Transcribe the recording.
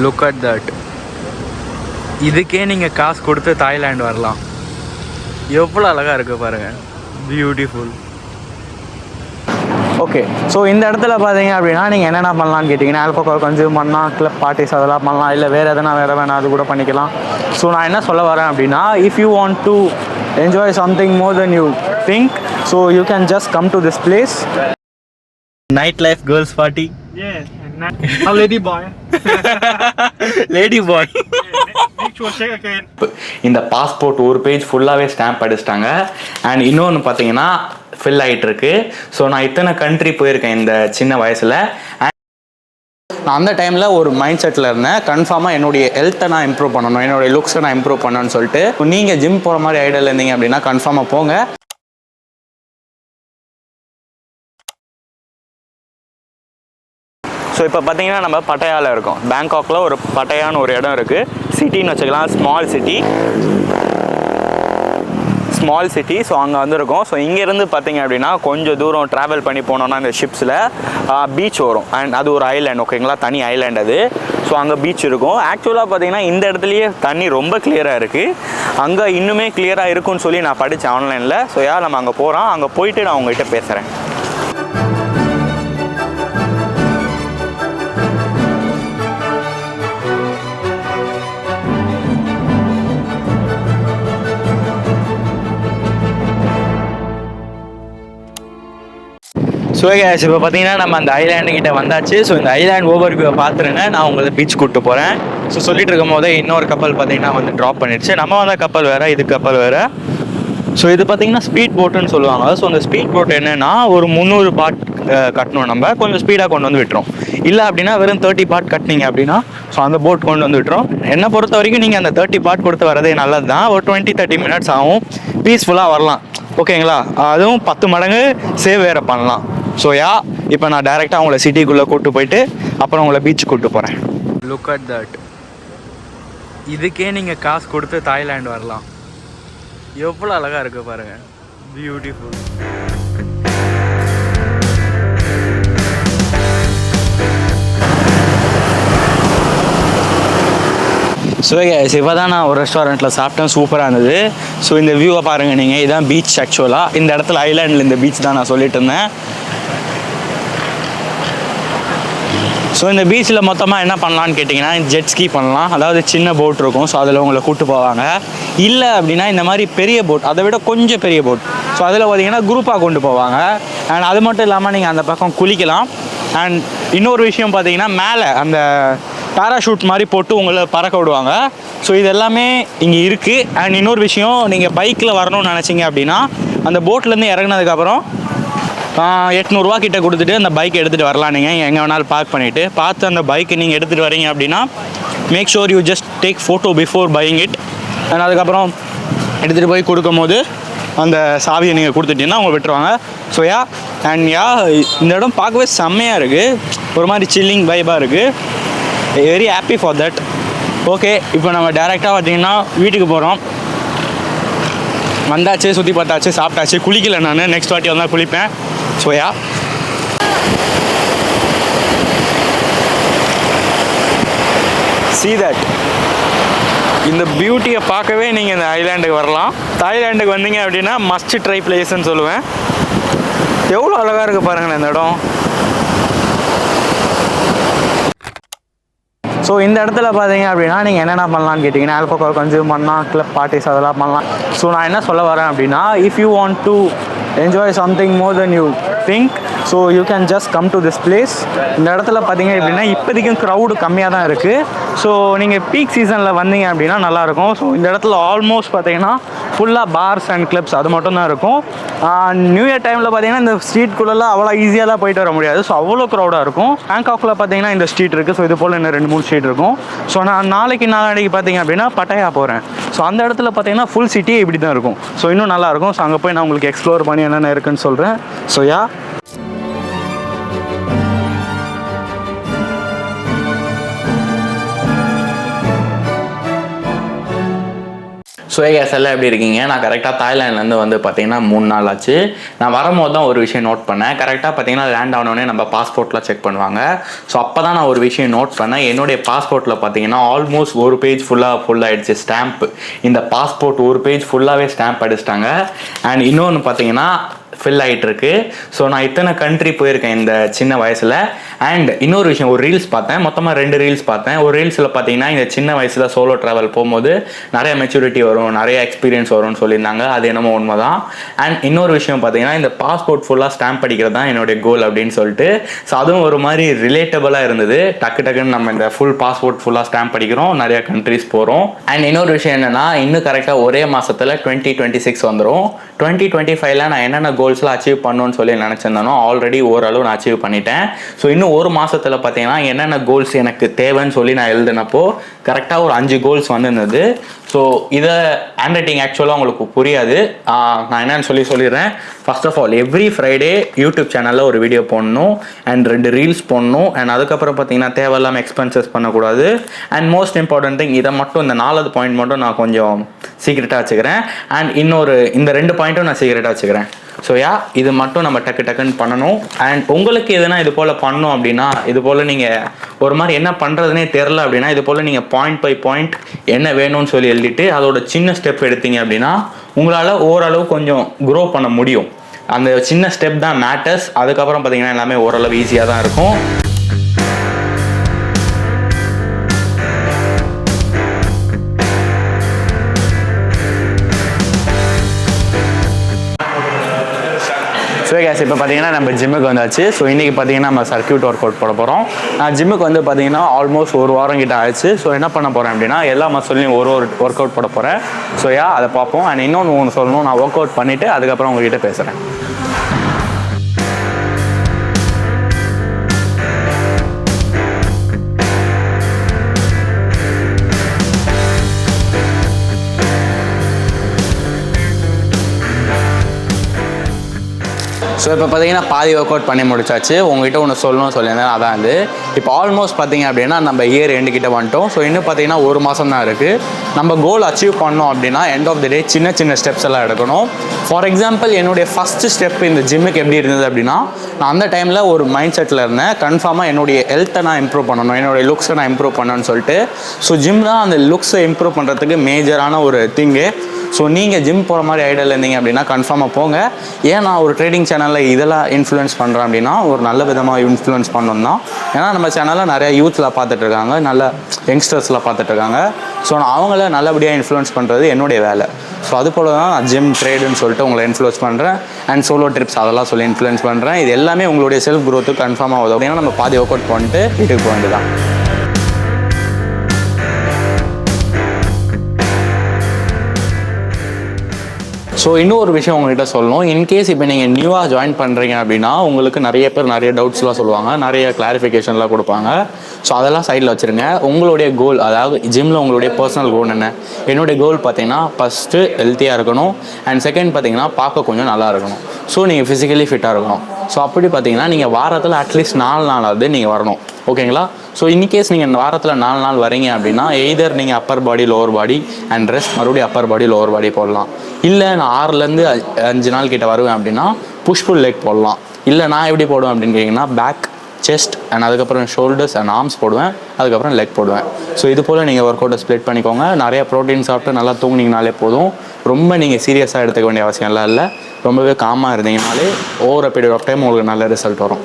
Look at that. இதுக்கே நீங்கள் காசு கொடுத்து தாய்லாந்து வரலாம். எவ்வளோ அழகாக இருக்குது பாருங்கள், பியூட்டிஃபுல். ஓகே, ஸோ இந்த இடத்துல பார்த்தீங்க அப்படின்னா நீங்கள் என்னென்ன பண்ணலான்னு கேட்டிங்கன்னா, ஆல்கோஹால் கன்சியூம் பண்ணலாம், கிளப் பார்ட்டிஸ் அதெல்லாம் பண்ணலாம், இல்லை வேறு எதனா வேணால் அது கூட பண்ணிக்கலாம். ஸோ நான் என்ன சொல்ல வரேன் அப்படின்னா, if you want to enjoy something more then you think, so you can just come to this place. Night life girls party. Lady boy. Lady bye. Check again. இந்த பாஸ்போர்ட் ஒரு பேஜ் ஃபுல்லாகவே stamp அடிச்சிட்டாங்க. And இன்னொன்று பார்த்தீங்கன்னா fill ஆகிட்டு இருக்கு. So நான் இத்தனை கண்ட்ரி போயிருக்கேன் இந்த சின்ன வயசில். நான் அந்த டைமில் ஒரு மைண்ட் செட்டில் இருந்தேன், கன்ஃபார்மாக என்னுடைய ஹெல்த்தை நான் இம்ப்ரூவ் பண்ணணும், என்னுடைய லுக்ஸை நான் இம்ப்ரூவ் பண்ணணும்னு சொல்லிட்டு. நீங்கள் ஜிம் போகிற மாதிரி ஐடியாவில் இருந்தீங்க அப்படின்னா கன்ஃபார்மாக போங்க. ஸோ இப்போ பார்த்தீங்கன்னா நம்ம பட்டாயாவில் இருக்கோம். பேங்காக்கில் ஒரு பட்டாயான்னு ஒரு இடம் இருக்குது, சிட்டின்னு வச்சுக்கலாம், ஸ்மால் சிட்டி. ஸோ அங்கே வந்துருக்கோம். ஸோ இங்கேருந்து பார்த்தீங்க அப்படின்னா கொஞ்சம் தூரம் ட்ராவல் பண்ணி போனோன்னா இந்த ஷிப்ஸில் பீச் வரும். அண்ட் அது ஒரு ஐலாண்ட், ஓகேங்களா, தனி ஐலாண்ட் அது. ஸோ அங்கே பீச் இருக்கும். ஆக்சுவலாக பார்த்தீங்கன்னா இந்த இடத்துலையே தண்ணி ரொம்ப கிளியராக இருக்குது. அங்கே இன்னுமே கிளியராக இருக்குன்னு சொல்லி நான் படித்தேன் ஆன்லைனில். ஸோ நம்ம அங்கே போகிறோம். அங்கே போயிட்டு நான் உங்கள்கிட்ட பேசுகிறேன். ஸோ கேஸ், இப்போ பார்த்தீங்கன்னா நம்ம அந்த ஐலாண்டுக்கிட்ட வந்தாச்சு. ஸோ இந்த ஐலாண்ட் ஓவர் வியூவை பார்த்துருங்க, நான் உங்களை பீச் கூப்பிட்டு போகிறேன். ஸோ சொல்லிட்டு இருக்கும் போதே இன்னொரு கப்பல் பார்த்தீங்கன்னா வந்து ட்ராப் பண்ணிடுச்சு. நம்ம வந்த கப்பல் வேறு, இது கப்பல் வேறு. ஸோ இது பார்த்தீங்கன்னா ஸ்பீட் போட்டுன்னு சொல்லுவாங்க. ஸோ அந்த ஸ்பீட் போட் என்னென்னா ஒரு 300 பாட் கட்டணும், நம்ம கொஞ்சம் ஸ்பீடாக கொண்டு வந்து விட்டுரும். இல்லை அப்படின்னா வெறும் 30 பாட் கட்டினீங்க அப்படின்னா ஸோ அந்த போட் கொண்டு வந்து விட்டுரும். என்னை பொறுத்த வரைக்கும் நீங்கள் அந்த 30 பாட் கொடுத்து வரதே நல்லது தான். ஒரு 20-30 மினிட்ஸ் ஆகும், பீஸ்ஃபுல்லாக வரலாம், ஓகேங்களா. அதுவும் 10 மடங்கு சேவ் வேறு பண்ணலாம். ஸோ இப்போ நான் டைரெக்டாக உங்களை சிட்டிக்குள்ளே கூப்பிட்டு போயிட்டு அப்புறம் உங்களை பீச் கூப்பிட்டு போகிறேன். Look at that. இதுக்கே நீங்கள் காசு கொடுத்து தாய்லாந்து வரலாம். எவ்வளோ அழகாக இருக்குது பாருங்கள், பியூட்டிஃபுல். ஸோ இப்போ தான் நான் ஒரு ரெஸ்டாரண்ட்டில் சாப்பிட்டேன், சூப்பராக இருந்தது. ஸோ இந்த வியூவை பாருங்கள் நீங்கள், இதுதான் பீச். ஆக்சுவலாக இந்த இடத்துல ஐலாண்டில் இந்த பீச் தான் நான் சொல்லிட்டு இருந்தேன். ஸோ இந்த பீச்சில் மொத்தமாக என்ன பண்ணலான்னு கேட்டிங்கன்னா, ஜெட் ஸ்கீ பண்ணலாம், அதாவது சின்ன போட் இருக்கும். ஸோ அதில் உங்களை கூப்பிட்டு போவாங்க. இல்லை அப்படின்னா இந்த மாதிரி பெரிய போட், அதை விட கொஞ்சம் பெரிய போட். ஸோ அதில் பார்த்தீங்கன்னா குரூப்பாக கொண்டு போவாங்க. அண்ட் அது மட்டும் இல்லாமல் நீங்கள் அந்த பக்கம் குளிக்கலாம். அண்ட் இன்னொரு விஷயம் பார்த்தீங்கன்னா, மேலே அந்த பேராஷூட் மாதிரி போட்டு உங்களை பறக்க விடுவாங்க. ஸோ இது எல்லாமே இங்கே இருக்குது. அண்ட் இன்னொரு விஷயம், நீங்கள் பைக்கில் வரணும்னு நினச்சிங்க அப்படின்னா அந்த போட்லேருந்து இறங்கினதுக்கப்புறம் 800 கிட்ட கொடுத்துட்டு அந்த பைக் எடுத்துகிட்டு வரலாம். நீங்கள் எங்கே வேணாலும் பார்க் பண்ணிவிட்டு பார்த்து அந்த பைக்கை நீங்கள் எடுத்துகிட்டு வரீங்க அப்படின்னா make sure you just take photo before buying it. And அதுக்கப்புறம் எடுத்துகிட்டு போய் கொடுக்கும் போது அந்த சாவியை நீங்கள் கொடுத்துட்டீங்கன்னா அவங்க விட்டுருவாங்க. ஸோ அண்ட் இந்த இடம் பார்க்கவே செம்மையாக இருக்குது, ஒரு மாதிரி சில்லிங் வைபாக இருக்குது. Very happy for that. Okay, இப்போ நம்ம டேரெக்டாக பார்த்தீங்கன்னா வீட்டுக்கு போகிறோம். வந்தாச்சு, சுற்றி பார்த்தாச்சு, சாப்பிட்டாச்சு, குளிக்கலை நான். நெக்ஸ்ட் வாட்டி வந்தால் குளிப்பேன். So see that. இந்த பியூட்டியை பார்க்கவே நீங்கள் இந்த ஐலாண்டுக்கு வரலாம். தாய்லாண்டுக்கு வந்தீங்க அப்படின்னா மஸ்ட் ட்ரை பிளேஸ்ன்னு சொல்லுவேன். எவ்வளோ அழகாக இருக்குது பாருங்களேன் இந்த இடம். ஸோ இந்த இடத்துல பார்த்தீங்க அப்படின்னா நீங்கள் என்னென்ன பண்ணலான்னு கேட்டிங்கன்னா, ஆல்கோஹால் கன்சியூம் பண்ணலாம், கிளப் பார்ட்டிஸ் அதெல்லாம் பண்ணலாம். ஸோ நான் என்ன சொல்ல வரேன் அப்படின்னா, if you want to enjoy something more then you think, so you can just come to this place. இந்த இடத்துல பார்த்தீங்க அப்படின்னா இப்போதைக்கும் க்ரௌடு கம்மியாக தான் இருக்குது. ஸோ நீங்கள் பீக் சீசனில் வந்தீங்க அப்படின்னா நல்லாயிருக்கும். ஸோ இந்த இடத்துல ஆல்மோஸ்ட் பார்த்தீங்கன்னா ஃபுல்லாக பார்ஸ் அண்ட் கிளப்ஸ் அது மட்டும் தான் இருக்கும். நியூ இயர் டைமில் பார்த்தீங்கன்னா இந்த ஸ்ட்ரீட்குள்ளெல்லாம் அவ்வளோ ஈஸியாலாம் போயிட்டு வர முடியாது. ஸோ அவ்வளோ க்ரௌடாக இருக்கும். பேங்காக்கில் பார்த்தீங்கன்னா இந்த ஸ்ட்ரீட் இருக்குது. ஸோ இது போல் இன்னும் 2-3 ஸ்ட்ரீட் இருக்கும். ஸோ நான் நாளைக்கு பார்த்தீங்க அப்படின்னா பட்டாயா போகிறேன். ஸோ அந்த இடத்துல பார்த்தீங்கன்னா ஃபுல் சிட்டியே இப்படி தான் இருக்கும். ஸோ இன்னும் நல்லாயிருக்கும். ஸோ அங்கே போய் நான் உங்களுக்கு எக்ஸ்ப்ளோர் பண்ணி என்னென்ன இருக்குன்னு சொல்கிறேன். ஸோ கேஸ் எல்லாம் எப்படி இருக்கீங்க? நான் கரெக்டாக தாய்லாண்ட்லேருந்து வந்து பார்த்தீங்கன்னா 3 நாள் ஆச்சு. நான் வரும்போது தான் ஒரு விஷயம் நோட் பண்ணேன். கரெக்டாக பார்த்தீங்கன்னா லேண்ட் ஆனோடனே நம்ம பாஸ்போர்ட்லாம் செக் பண்ணுவாங்க. ஸோ அப்போ தான் நான் ஒரு விஷயம் நோட் பண்ணேன். என்னுடைய பாஸ்போர்ட்டில் பார்த்தீங்கன்னா ஆல்மோஸ்ட் ஒரு பேஜ் ஃபுல்லாகிடுச்சு ஸ்டாம்ப். இந்த பாஸ்போர்ட் ஒரு பேஜ் ஃபுல்லாகவே ஸ்டாம்ப் அடிச்சிட்டாங்க. அண்ட் இன்னொன்று பார்த்தீங்கன்னா ஃபில் ஆகிட்டு இருக்கு. ஸோ நான் இத்தனை கண்ட்ரி போயிருக்கேன் இந்த சின்ன வயசில். அண்ட் இன்னொரு விஷயம், ஒரு ரீல்ஸ் பார்த்தேன், மொத்தமாக 2 ரீல்ஸ் பார்த்தேன். ஒரு ரீல்ஸில் பார்த்தீங்கன்னா இந்த சின்ன வயசில் சோலோ ட்ராவல் போகும்போது நிறைய மெச்சூரிட்டி வரும், நிறைய எக்ஸ்பீரியன்ஸ் வரும்னு சொல்லியிருந்தாங்க. அது என்னமோ உண்மை தான். அண்ட் இன்னொரு விஷயம் பார்த்தீங்கன்னா இந்த பாஸ்போர்ட் ஃபுல்லாக ஸ்டாம்ப் அடிக்கிறது தான் என்னுடைய கோல் அப்படின்னு சொல்லிட்டு. ஸோ அதுவும் ஒரு மாதிரி ரிலேட்டபுளாக இருந்தது. டக்குன்னு நம்ம இந்த ஃபுல் பாஸ்போர்ட் ஃபுல்லாக ஸ்டாம்ப் அடிக்கிறோம், நிறைய கண்ட்ரிஸ் போகிறோம். அண்ட் இன்னொரு விஷயம் என்னென்னா, இன்னும் கரெக்டாக ஒரே மாதத்தில் 2026 வந்துடும். 2025 நான் என்னென்ன கோல்ஸ்லாம் அச்சீவ் பண்ணணும்னு சொல்லி நினச்சிருந்தேனோ ஆல்ரெடி ஓரளவு நான் அச்சீவ் பண்ணிட்டேன். ஸோ இன்னும் ஒரு மாதத்தில் பார்த்தீங்கன்னா என்னென்ன கோல்ஸ் எனக்கு தேவைன்னு சொல்லி நான் எழுதினப்போ கரெக்டாக ஒரு 5 கோல்ஸ் வந்துருந்தது. ஸோ இதை ஹேண்ட் ரைட்டிங் ஆக்சுவலாக உங்களுக்கு புரியாது, நான் என்னென்னு சொல்லிடுறேன். First of all every Friday YouTube சேனலில் ஒரு வீடியோ போடணும், அண்ட் 2 ரீல்ஸ் போடணும். அண்ட் அதுக்கப்புறம் பார்த்தீங்கன்னா தேவையில்லாமல் எக்ஸ்பென்சஸ் பண்ணக்கூடாது. அண்ட் மோஸ்ட் இம்பார்ட்டன்ட் திங், இதை மட்டும் இந்த 4வது பாயிண்ட் மட்டும் நான் கொஞ்சம் சீக்ரெட்டாக வச்சுக்கிறேன். அண்ட் இந்த 2 பாயிண்ட்டும் நான் சீக்ரெட்டாக வச்சுக்கிறேன். ஸோ இது மட்டும் நம்ம டக்குன்னு பண்ணணும். அண்ட் உங்களுக்கு எதுனா இது போல் பண்ணணும் அப்படின்னா, இது போல் நீங்கள் ஒரு மாதிரி என்ன பண்ணுறதுனே தெரில அப்படின்னா, இது போல் நீங்கள் பாயிண்ட் பை பாயிண்ட் என்ன வேணும்னு சொல்லி எழுதிட்டு அதோட சின்ன ஸ்டெப் எடுத்தீங்க அப்படின்னா உங்களால் ஓரளவு கொஞ்சம் க்ரோ பண்ண முடியும். அந்த சின்ன ஸ்டெப் தான் மேட்டர்ஸ். அதுக்கப்புறம் பார்த்தீங்கன்னா எல்லாமே ஓரளவு ஈஸியாக தான் இருக்கும். ஸோ கேஸ் இப்போ பார்த்தீங்கன்னா நம்ம ஜிம்முக்கு வந்தாச்சு. ஸோ இன்றைக்கி பார்த்தீங்கன்னா நம்ம சர்க்யூட் ஒர்க் அவுட் போட போகிறோம். நான் ஜிம்முக்கு வந்து பார்த்தீங்கன்னா ஆல்மோஸ்ட் 1 வாரம் கிட்ட ஆயிடுச்சு. ஸோ என்ன பண்ண போகிறேன் அப்படின்னா, எல்லா மசில்லையும் ஒரு ஒர்க் அவுட் போட போகிறேன். ஸோ அதை பார்ப்போம். அண்ட் இன்னொன்று சொல்லணும், நான் ஒர்க் அவுட் பண்ணிவிட்டு அதுக்கப்புறம் உங்ககிட்ட பேசுகிறேன். ஸோ இப்போ பார்த்தீங்கன்னா பாதி ஒர்க் அவுட் பண்ணி முடிச்சாச்சு. உங்கள்கிட்ட ஒன்று சொல்லணும்னு சொல்லியிருந்தேன், அதான் இப்போ ஆல்மோஸ்ட் பார்த்தீங்க அப்படின்னா நம்ம இயர் எண்டு கிட்ட வந்துட்டோம். ஸோ இன்னும் பார்த்தீங்கன்னா 1 மாதம் தான் இருக்குது. நம்ம கோல் அச்சீவ் பண்ணோம் அப்படின்னா எண்ட் ஆஃப் த டே சின்ன ஸ்டெப்ஸ் எல்லாம் எடுக்கணும். ஃபார் எக்ஸாம்பிள் என்னுடைய ஃபஸ்ட்டு ஸ்டெப் இந்த ஜிம்முக்கு எப்படி இருந்தது அப்படின்னா, நான் அந்த டைமில் ஒரு மைண்ட் செட்டில் இருந்தேன், கன்ஃபார்மாக என்னுடைய ஹெல்த்தை நான் இம்ப்ரூவ் பண்ணணும், என்னுடைய லுக்ஸை நான் இம்ப்ரூவ் பண்ணணும்னு சொல்லிட்டு. ஸோ ஜிம் தான் அந்த லுக்ஸை இம்ப்ரூவ் பண்ணுறதுக்கு மேஜரான ஒரு திங்கு. ஸோ நீங்கள் ஜிம் போகிற மாதிரி ஐடியாவில் இருந்தீங்க அப்படின்னா கன்ஃபார்மாக போங்க. ஏன் நான் ஒரு ட்ரேடிங் சேனலில் இதெல்லாம் இன்ஃப்ளூயன்ஸ் பண்ணுறேன் அப்படின்னா, ஒரு நல்ல விதமாக இன்ஃப்ளூயன்ஸ் பண்ணணும் தான். ஏன்னா நம்ம சேனலில் நிறைய யூத்தில் பார்த்துட்ருக்காங்க, நல்ல யங்ஸ்டர்ஸில் பார்த்துட்ருக்காங்க. ஸோ நான் அவங்கள நல்லபடியாக இன்ஃப்ளூயன்ஸ் பண்ணுறது என்னுடைய வேலை. ஸோ அது போல் தான் நான் ஜிம் ட்ரேடுன்னு சொல்லிட்டு உங்களை இன்ஃப்ளூயன்ஸ் பண்ணுறேன். அண்ட் சோலோ ட்ரிப்ஸ் அதெல்லாம் சொல்லி இன்ஃப்ளூயன்ஸ் பண்ணுறேன். இது எல்லாமே உங்களுடைய செல்ஃப் க்ரோத்துக்கு கன்ஃபார்மாக ஆகுது. அப்படின்னா நம்ம பாதி ஒர்க் அவுட் பண்ணிட்டு வீட்டுக்கு போக வேண்டியதான். ஸோ இன்னொரு விஷயம் உங்கள்கிட்ட சொல்லணும். இன்கேஸ் இப்போ நீங்கள் நியூவாக ஜாயின் பண்ணுறீங்க அப்படின்னா உங்களுக்கு நிறைய பேர் நிறைய டவுட்ஸ்லாம் சொல்லுவாங்க, நிறைய கிளாரிஃபிகேஷன்லாம் கொடுப்பாங்க. ஸோ அதெல்லாம் சைடில் வச்சுருங்க. உங்களுடைய கோல், அதாவது ஜிம்மில் உங்களுடைய பர்சனல் கோல் என்ன? என்னுடைய கோல் பார்த்தீங்கன்னா ஃபஸ்ட்டு ஹெல்த்தியாக இருக்கணும், அண்ட் செகண்ட் பார்த்தீங்கன்னா பார்க்க கொஞ்சம் நல்லா இருக்கணும். ஸோ நீங்கள் ஃபிசிக்கலி ஃபிட்டாக இருக்கணும். ஸோ அப்படி பார்த்தீங்கன்னா நீங்கள் வாரத்தில் அட்லீஸ்ட் 4 நாளாவது நீங்கள் வரணும். ஓகேங்களா? ஸோ இன்கேஸ் நீங்கள் வாரத்தில் 4 நாள் வரீங்க அப்படின்னா எய்தர் நீங்கள் அப்பர் பாடி லோவர் பாடி அண்ட் ரெஸ்ட் மறுபடியும் அப்பர் பாடி லோவர் பாடி போடலாம். இல்லை நான் 6லேருந்து 5 நாள் கிட்ட வருவேன் அப்படின்னா புஷ் புல் லெக் போடலாம். இல்லை நான் எப்படி போடுவேன் அப்படின்னு கேட்டிங்கன்னா பேக், செஸ்ட் அண்ட் அதுக்கப்புறம் ஷோல்டர்ஸ் அண்ட் ஆர்ம்ஸ் போடுவேன், அதுக்கப்புறம் லெக் போடுவேன். ஸோ இது போல் நீங்கள் ஒர்க் அவுட்டை ஸ்ப்ளிட் பண்ணிக்கோங்க. நிறைய ப்ரோட்டீன் சாப்பிட்டு நல்லா தூங்கினீங்கனாலே போதும். ரொம்ப நீங்கள் சீரியஸாக எடுத்துக்க வேண்டிய அவசியம் எல்லாம் இல்லை. ரொம்பவே காமாக இருந்தீங்கனாலே ஓவர் பீரியட் ஆஃப் டைம் உங்களுக்கு நல்ல ரிசல்ட் வரும்.